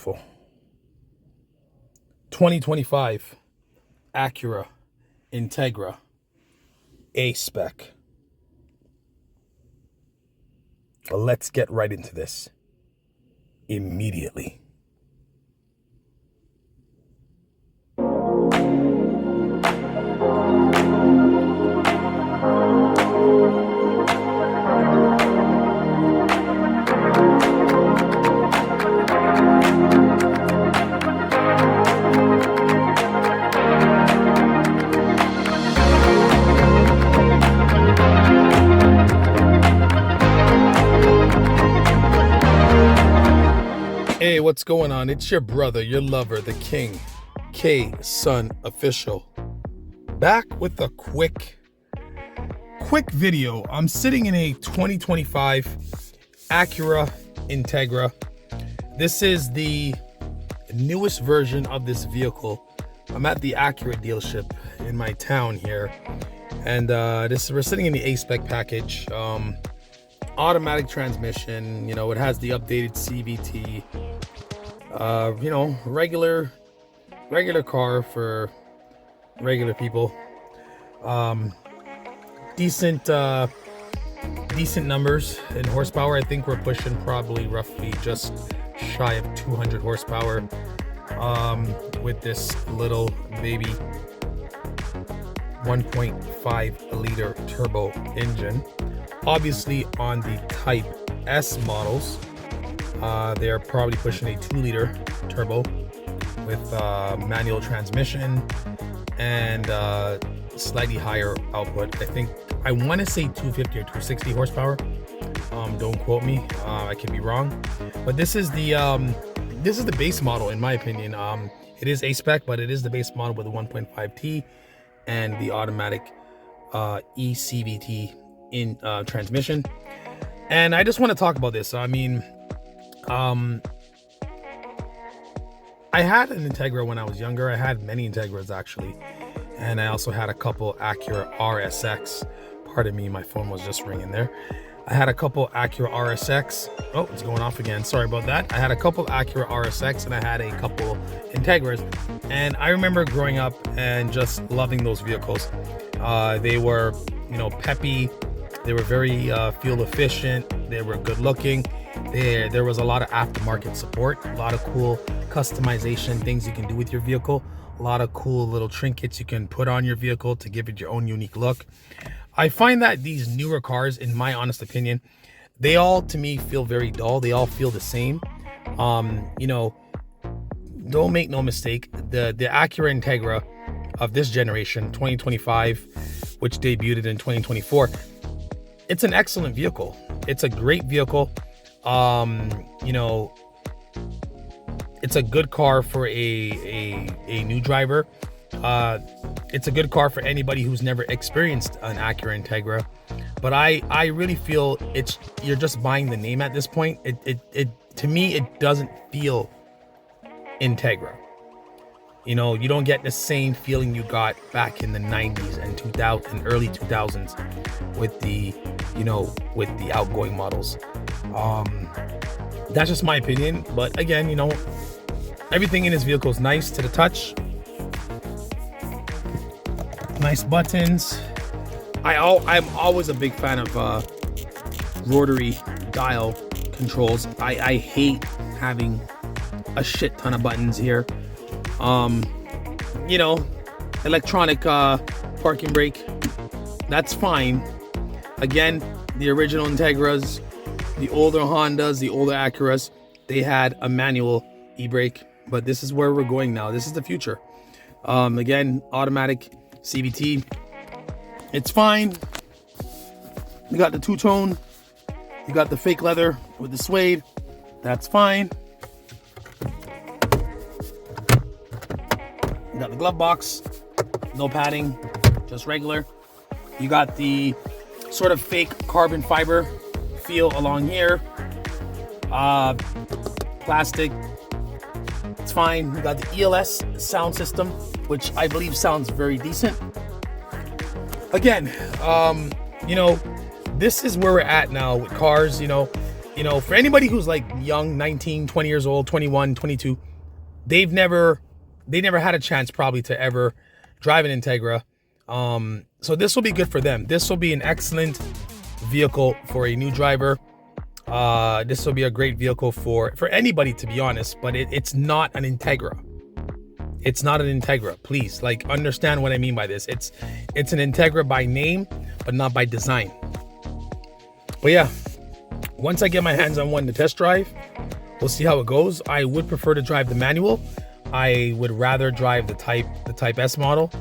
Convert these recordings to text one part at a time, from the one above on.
beautiful. 2025 Acura Integra A-Spec. Let's get right into this immediately. Hey, what's going on? It's your brother, your lover, the king, K Sun Official. Back with a quick video. I'm sitting in a 2025 Acura Integra. This is the newest version of this vehicle. I'm at the Acura dealership in my town here, and we're sitting in the A-Spec package. Automatic transmission, it has the updated CVT. Regular car for regular people. Decent numbers in horsepower. I think we're pushing probably roughly just shy of 200 horsepower with this little baby 1.5 liter turbo engine. Obviously on the Type S models, they're probably pushing a 2-liter turbo with manual transmission and slightly higher output. I want to say 250 or 260 horsepower. Don't quote me. I could be wrong. But this is the base model in my opinion. It is A-Spec, but it is the base model with a 1.5T and the automatic eCVT in transmission. And I just want to talk about this. I had an Integra when I was younger. I had many Integras actually, and I also had a couple Acura RSX. Pardon me, my phone was just ringing there. I had a couple Acura RSX. Oh, it's going off again. Sorry about that. I had a couple Acura RSX and I had a couple Integras. And I remember growing up and just loving those vehicles. They were, peppy. They were very fuel efficient. They were good looking. There was a lot of aftermarket support, a lot of cool customization things you can do with your vehicle, a lot of cool little trinkets you can put on your vehicle to give it your own unique look. I find that these newer cars, in my honest opinion, they all to me feel very dull. They all feel the same. Don't make no mistake, the Acura Integra of this generation, 2025, which debuted in 2024, it's an excellent vehicle. It's a great vehicle. It's a good car for a new driver. It's a good car for anybody who's never experienced an Acura Integra. But I really feel you're just buying the name at this point. It to me, it doesn't feel Integra. You don't get the same feeling you got back in the 90s and 2000 and early 2000s with the outgoing models. That's just my opinion, but again, everything in this vehicle is nice to the touch. Nice buttons. I'm always a big fan of rotary dial controls. I hate having a shit ton of buttons here. Electronic parking brake, that's fine. Again, the original Integras, the older Hondas, the older Acuras, they had a manual e-brake, but this is where we're going now. This is the future. Again, automatic CVT, it's fine. You got the two-tone, you got the fake leather with the suede, that's fine. You got the glove box, no padding, just regular. You got the sort of fake carbon fiber feel along here. Plastic, it's fine. You got the ELS sound system, which I believe sounds very decent. Again, this is where we're at now with cars. you know, for anybody who's like young, 19, 20 years old, 21, 22, they never had a chance probably to ever drive an Integra. So this will be good for them. This will be an excellent vehicle for a new driver. This will be a great vehicle for anybody, to be honest, but it's not an Integra. It's not an Integra. Please, like, understand what I mean by this. It's an Integra by name, but not by design. But yeah, once I get my hands on one to test drive, we'll see how it goes. I would prefer to drive the manual. I would rather drive the Type S model.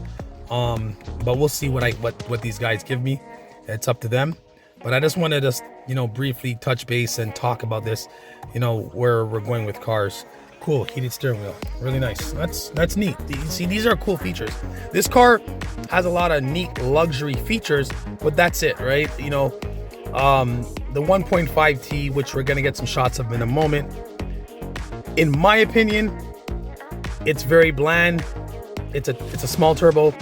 But we'll see what these guys give me. It's up to them. But I just wanted to, you know, briefly touch base and talk about this, you know, where we're going with cars. Cool, heated steering wheel, really nice. That's neat. You see, these are cool features. This car has a lot of neat luxury features, but that's it, right? You know, the 1.5T, which we're gonna get some shots of in a moment. In my opinion, it's very bland. It's a small turbo.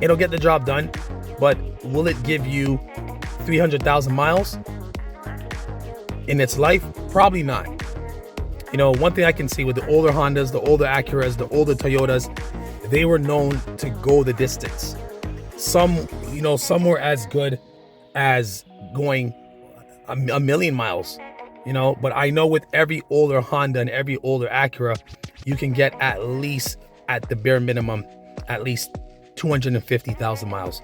It'll get the job done, but will it give you 300,000 miles in its life? Probably not. You know, one thing I can see with the older Hondas, the older Acuras, the older Toyotas, they were known to go the distance. Some, you know, some were as good as going a million miles, you know, but I know with every older Honda and every older Acura, you can get at least, at the bare minimum, at least 250,000 miles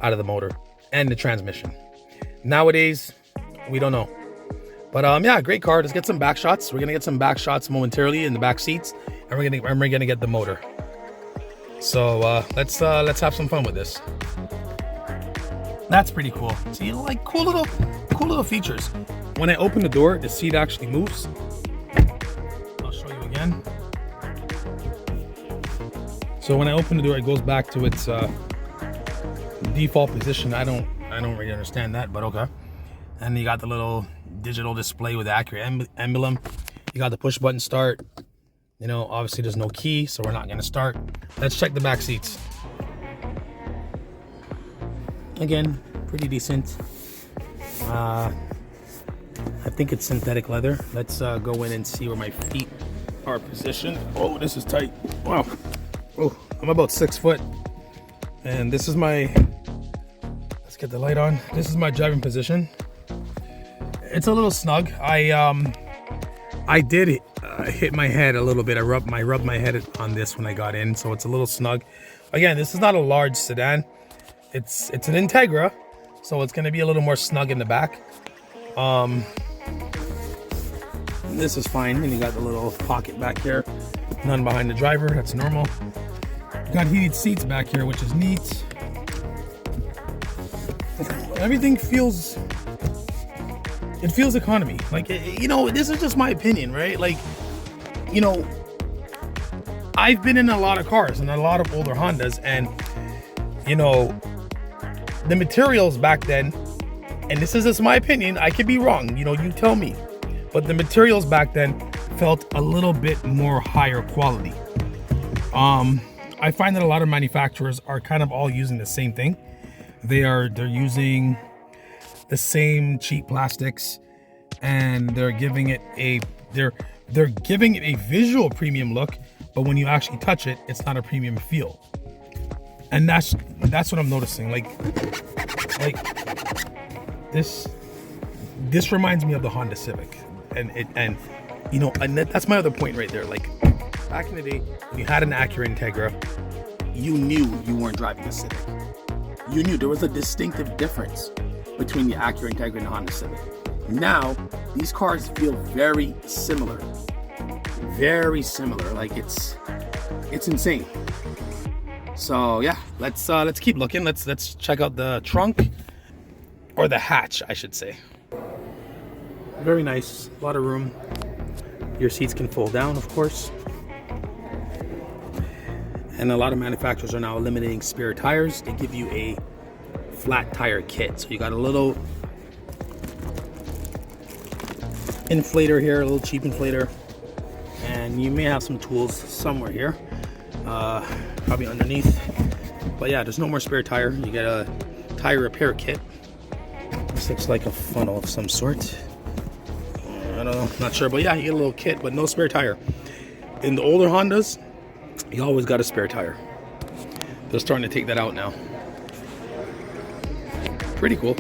out of the motor and the transmission. Nowadays, we don't know. But yeah, great car. Let's get some back shots. We're gonna get some back shots momentarily in the back seats, and we're gonna get the motor. So let's have some fun with this. That's pretty cool. See, like cool little features. When I open the door, the seat actually moves. I'll show you again. So when I open the door, it goes back to its default position. I don't really understand that, but okay. And you got the little digital display with the Acura emblem. You got the push button start. You know, obviously there's no key, so we're not gonna start. Let's check the back seats. Again, pretty decent. I think it's synthetic leather. Let's go in and see where my feet are positioned. Oh, this is tight. Wow. Oh, I'm about 6 foot, and this is my, let's get the light on. This is my driving position. It's a little snug. I did hit my head a little bit. I rubbed my head on this when I got in, so it's a little snug. Again, this is not a large sedan. It's an Integra, so it's gonna be a little more snug in the back. This is fine, and you got the little pocket back here. None behind the driver, that's normal. Got heated seats back here, which is neat. Everything feels economy. Like, you know, this is just my opinion, right? Like, you know, I've been in a lot of cars and a lot of older Hondas, and you know, the materials back then, and this is just my opinion, I could be wrong, you know, you tell me, but the materials back then felt a little bit more higher quality. I find that a lot of manufacturers are kind of all using the same thing. They're using the same cheap plastics, and they're giving it a visual premium look, but when you actually touch it, it's not a premium feel. And that's what I'm noticing. Like this reminds me of the Honda Civic, and you know, and that's my other point right there. Like, back in the day, when you had an Acura Integra, you knew you weren't driving a Civic. You knew there was a distinctive difference between the Acura Integra and the Honda Civic. Now, these cars feel very similar. Very similar. Like, it's insane. So yeah, let's keep looking. Let's check out the trunk, or the hatch, I should say. Very nice, a lot of room. Your seats can fold down, of course. And a lot of manufacturers are now eliminating spare tires. They give you a flat tire kit. So you got a little inflator here, a little cheap inflator, and you may have some tools somewhere here, probably underneath. But yeah, there's no more spare tire. You get a tire repair kit. This looks like a funnel of some sort. don't know, not sure, but yeah, you get a little kit, but no spare tire. In the older Hondas, you always got a spare tire. They're starting to take that out now. Pretty cool.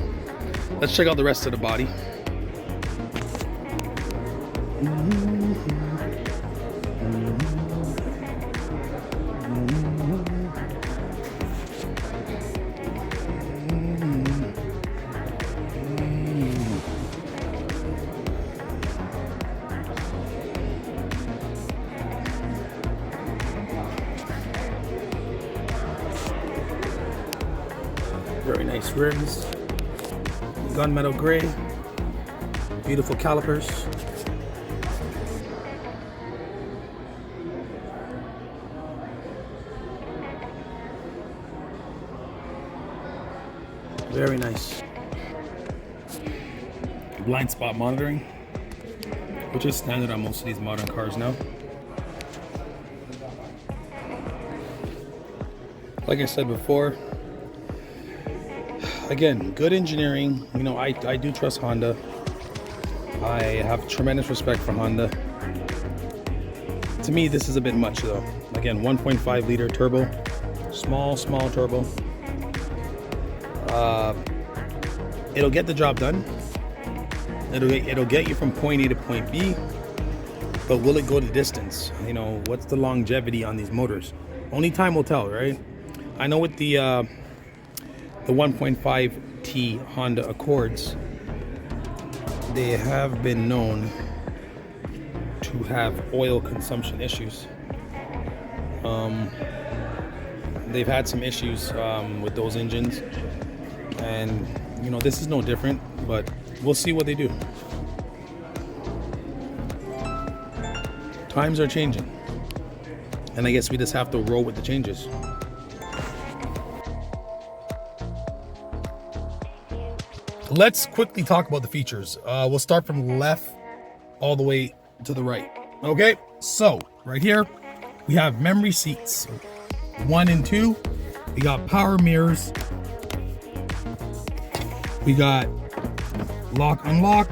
Let's check out the rest of the body. Very nice rims, gunmetal gray, beautiful calipers. Very nice. Blind spot monitoring, which is standard on most of these modern cars now. Like I said before, again, good engineering. You know, I do trust Honda. I have tremendous respect for Honda. To me, this is a bit much though. Again, 1.5 liter turbo, small turbo. It'll get the job done. It'll get you from point A to point B, but will it go the distance? You know, what's the longevity on these motors? Only time will tell, right? I know with the 1.5T Honda Accords, they have been known to have oil consumption issues. They've had some issues with those engines, and you know, this is no different, but we'll see what they do. Times are changing, and I guess we just have to roll with the changes. Let's quickly talk about the features. We'll start from left all the way to the right. Okay, so right here we have memory seats 1 and 2. We got power mirrors. We got lock unlock.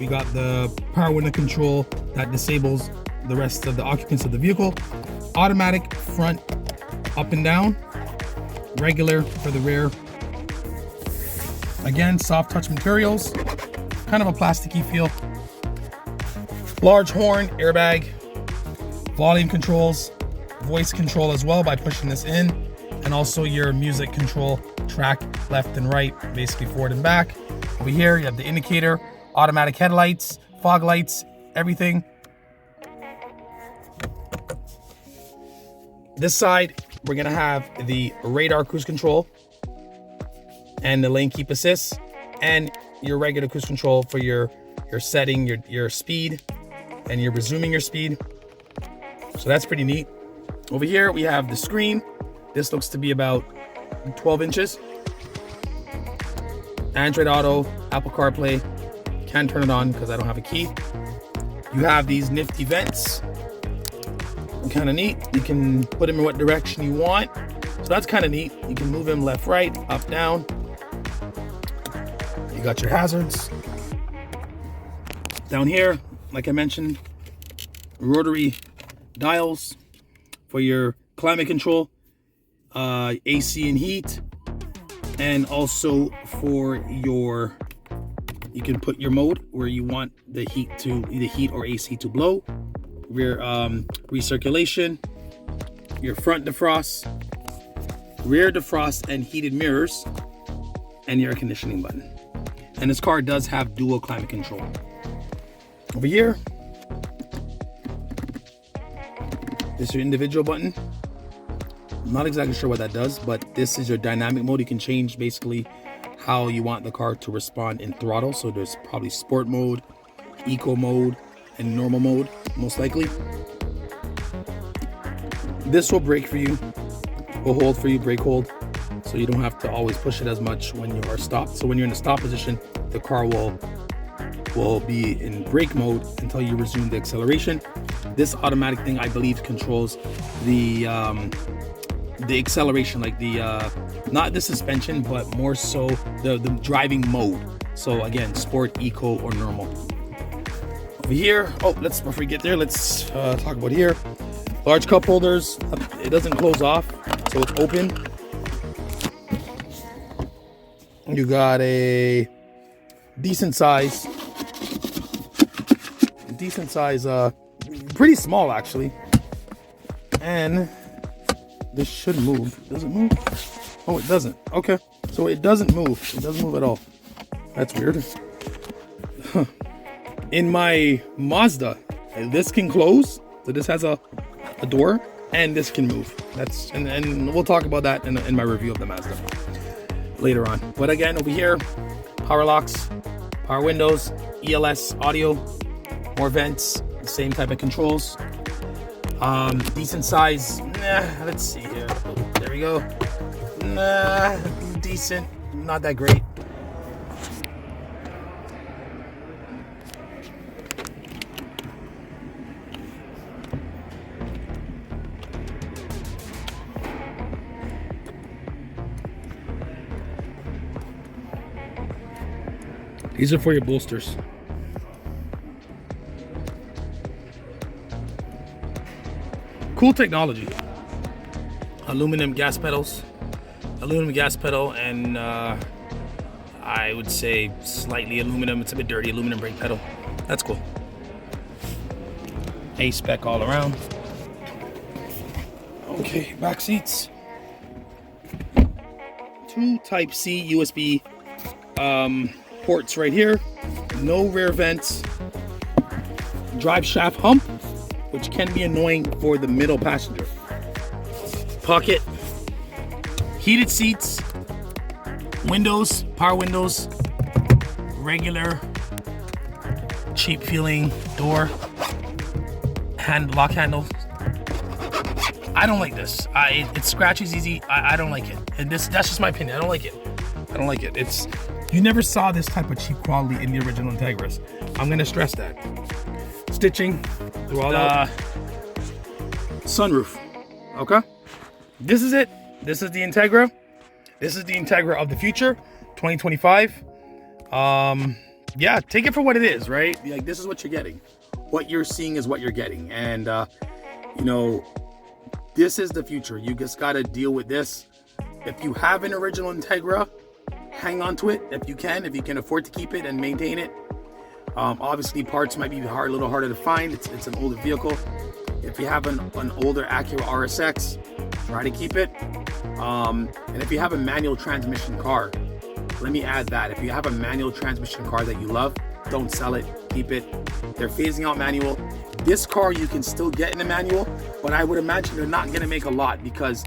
We got the power window control that disables the rest of the occupants of the vehicle. Automatic front up and down. Regular for the rear. Again, soft touch materials, kind of a plasticky feel. Large horn, airbag, volume controls, voice control as well by pushing this in, and also your music control, track left and right, basically forward and back. Over here, you have the indicator, automatic headlights, fog lights, everything. This side, we're gonna have the radar cruise control and the lane keep assist, and your regular cruise control for your setting your speed, and you're resuming your speed. So that's pretty neat. Over here we have the screen. This looks to be about 12 inches. Android Auto, Apple CarPlay. Can't turn it on because I don't have a key. You have these nifty vents. Kind of neat. You can put them in what direction you want. So that's kind of neat. You can move them left, right, up, down. You got your hazards. Down here, like I mentioned, rotary dials for your climate control, AC and heat, and also for your, you can put your mode where you want the heat to, either heat or AC to blow, rear recirculation, your front defrost, rear defrost and heated mirrors, and your air conditioning button. And this car does have dual climate control. Over here, this is your individual button. I'm not exactly sure what that does, but this is your dynamic mode. You can change basically how you want the car to respond in throttle. So there's probably sport mode, eco mode, and normal mode, most likely. This will brake for you, will hold for you, brake hold, so you don't have to always push it as much when you are stopped. So when you're in the stop position, the car will be in brake mode until you resume the acceleration. This automatic thing, I believe, controls the acceleration, like the not the suspension, but more so the driving mode. So again, sport, eco, or normal. Over here, oh, before we get there, let's talk about here. Large cup holders. It doesn't close off, so it's open. You got a decent size, pretty small actually. And this should move. Does it move? Oh, it doesn't. Okay, so it doesn't move. It doesn't move at all. That's weird. In my Mazda, this can close. So this has a door, and this can move. And we'll talk about that in my review of the Mazda later on. But again, over here, power locks, power windows, ELS audio, more vents, the same type of controls. Decent size. Let's see here. There we go. Decent, not that great. These are for your bolsters. Cool technology. Aluminum gas pedals. Aluminum gas pedal, and I would say slightly aluminum. It's a bit dirty. Aluminum brake pedal. That's cool. A-spec all around. Okay, back seats. 2 Type-C USB ports right here. No rear vents. Drive shaft hump, which can be annoying for the middle passenger. Pocket. Heated seats. Windows, power windows. Regular, cheap feeling door. Lock handle. I don't like this. It scratches easy. I don't like it. And that's just my opinion. I don't like it. You never saw this type of cheap quality in the original Integras. I'm gonna stress that. Stitching through all that. Sunroof. Okay. This is it. This is the Integra. This is the Integra of the future, 2025. Yeah, take it for what it is, right? Like, this is what you're getting. What you're seeing is what you're getting. And you know, this is the future. You just gotta deal with this. If you have an original Integra, hang on to it if you can afford to keep it and maintain it. Obviously, parts might be a little harder to find. It's an older vehicle. If you have an older Acura RSX, try to keep it. And if you have a manual transmission car, let me add that. If you have a manual transmission car that you love, don't sell it, keep it. They're phasing out manual. This car you can still get in a manual, but I would imagine they're not gonna make a lot because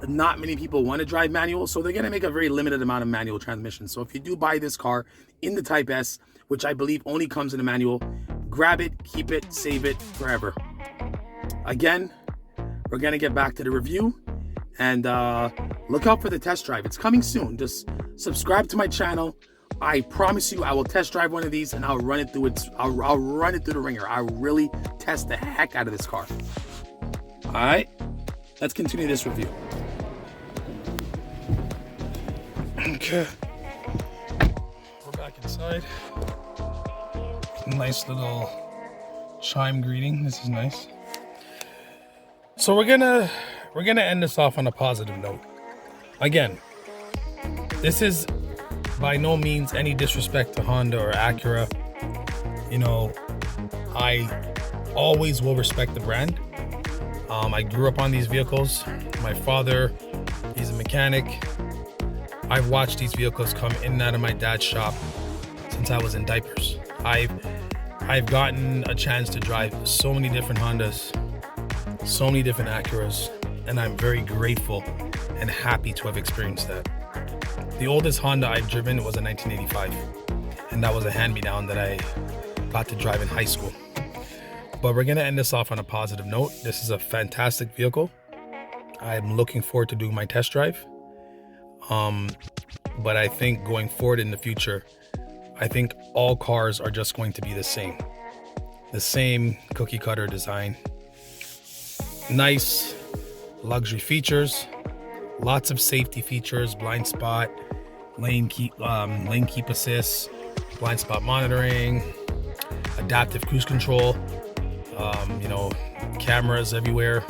not many people want to drive manual, so they're going to make a very limited amount of manual transmissions. So if you do buy this car in the Type S, which I believe only comes in a manual, grab it, keep it, save it forever. Again, we're going to get back to the review, and look out for the test drive. It's coming soon. Just subscribe to my channel. I promise you I will test drive one of these, and I'll run it through I'll run it through the ringer. I'll really test the heck out of this car. All right, let's continue this review. Okay, we're back inside. Nice little chime greeting. This is nice. So we're gonna end this off on a positive note. Again, this is by no means any disrespect to Honda or Acura. You know, I always will respect the brand. I grew up on these vehicles. My father, he's a mechanic. I've watched these vehicles come in and out of my dad's shop since I was in diapers. I've gotten a chance to drive so many different Hondas, so many different Acuras, and I'm very grateful and happy to have experienced that. The oldest Honda I've driven was a 1985, and that was a hand-me-down that I got to drive in high school. But we're gonna end this off on a positive note. This is a fantastic vehicle. I'm looking forward to doing my test drive. But I think going forward in the future, I think all cars are just going to be the same cookie cutter design. Nice luxury features, lots of safety features, blind spot, lane keep assist, blind spot monitoring, adaptive cruise control, you know, cameras everywhere.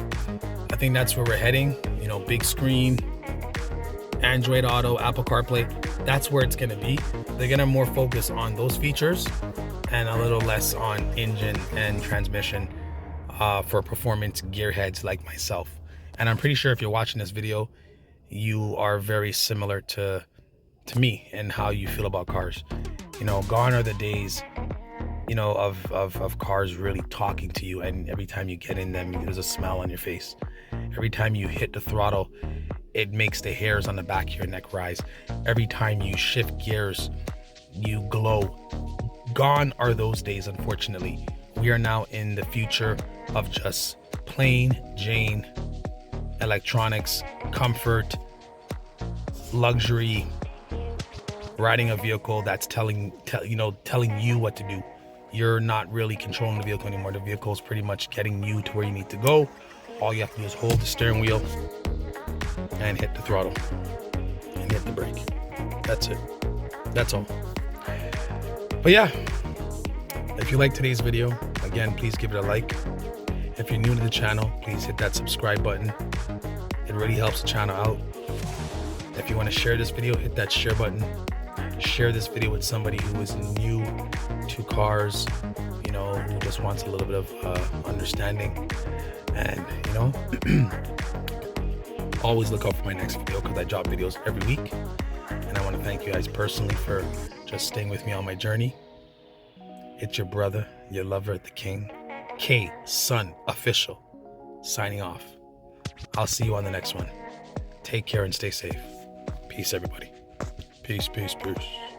I think that's where we're heading. You know, big screen, Android Auto, Apple CarPlay. That's where it's gonna be. They're gonna more focus on those features and a little less on engine and transmission for performance gearheads like myself. And I'm pretty sure if you're watching this video, you are very similar to me and how you feel about cars. You know, gone are the days, you know, of cars really talking to you, and every time you get in them, there's a smile on your face. Every time you hit the throttle, it makes the hairs on the back of your neck rise. Every time you shift gears, you glow. Gone are those days, unfortunately. We are now in the future of just plain Jane electronics, comfort, luxury, riding a vehicle that's telling you what to do. You're not really controlling the vehicle anymore. The vehicle is pretty much getting you to where you need to go. All you have to do is hold the steering wheel and hit the throttle and hit the brake. That's it. That's all. But yeah, if you like today's video, again, please give it a like. If you're new to the channel, please hit that subscribe button. It really helps the channel out. If you want to share this video, hit that share button. Share this video with somebody who is new to cars, you know, who just wants a little bit of understanding. And, you know, always look out for my next video because I drop videos every week. And I want to thank you guys personally for just staying with me on my journey. It's your brother, your lover, the king, K Sun Official, signing off. I'll see you on the next one. Take care and stay safe. Peace, everybody. Peace, peace, peace.